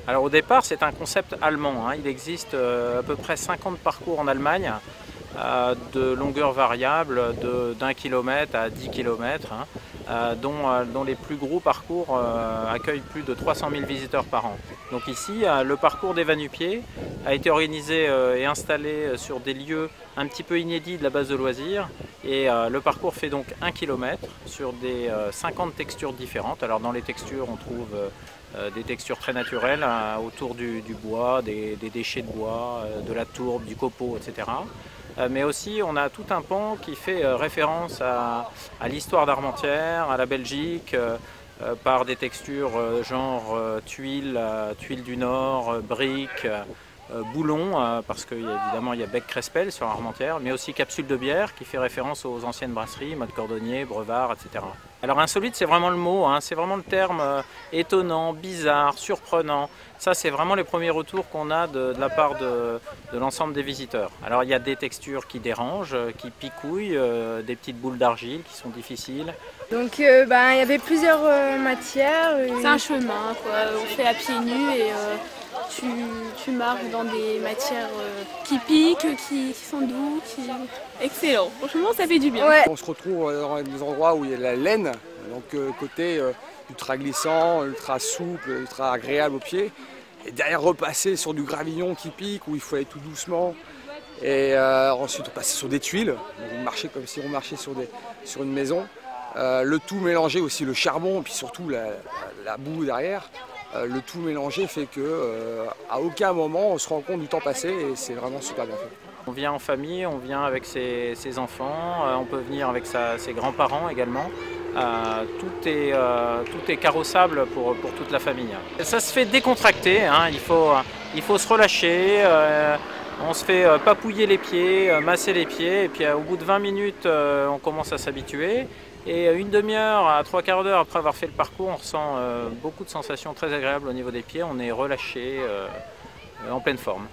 Alors au départ, c'est un concept allemand, hein. Il existe à peu près 50 parcours en Allemagne, de longueur variable d'1 km à 10 km, hein, dont les plus gros parcours accueillent plus de 300 000 visiteurs par an. Donc ici, le parcours des Va-Nu-Pieds a été organisé et installé sur des lieux un petit peu inédits de la base de loisirs. Et le parcours fait donc 1 km sur des 50 textures différentes. Alors dans les textures, on trouve des textures très naturelles autour du bois, des déchets de bois, de la tourbe, du copeau, etc. Mais aussi on a tout un pan qui fait référence à l'histoire d'Armentières, à la Belgique, par des textures genre tuiles, tuiles du Nord, briques, boulons, parce qu'évidemment il y a bec Crespel sur Armentières, mais aussi capsule de bière qui fait référence aux anciennes brasseries, Mode Cordonnier, Brevard, etc. Alors insolite, c'est vraiment le mot, hein, c'est vraiment le terme étonnant, bizarre, surprenant. Ça, c'est vraiment les premiers retours qu'on a de la part de l'ensemble des visiteurs. Alors il y a des textures qui dérangent, qui picouillent, des petites boules d'argile qui sont difficiles. Donc il y avait plusieurs matières. C'est un chemin, quoi. On fait à pieds nus et tu marches dans des matières qui piquent, qui sont doux, Excellent, franchement ça fait du bien. Ouais. On se retrouve dans des endroits où il y a de la laine, donc côté ultra glissant, ultra souple, ultra agréable aux pieds. Et derrière repasser sur du gravillon qui pique, où il faut aller tout doucement. Et ensuite on passe sur des tuiles, donc on marchait comme si on marchait sur une maison. Le tout mélangé aussi, le charbon, et puis surtout la boue derrière. Le tout mélangé fait qu'à aucun moment on se rend compte du temps passé et c'est vraiment super bien fait. On vient en famille, on vient avec ses enfants, on peut venir avec ses grands-parents également. Tout est carrossable pour toute la famille. Ça se fait décontracté, hein, il faut se relâcher, on se fait papouiller les pieds, masser les pieds, et puis au bout de 20 minutes, on commence à s'habituer. Et une demi-heure à 3/4 d'heure après avoir fait le parcours, on ressent beaucoup de sensations très agréables au niveau des pieds, on est relâché en pleine forme.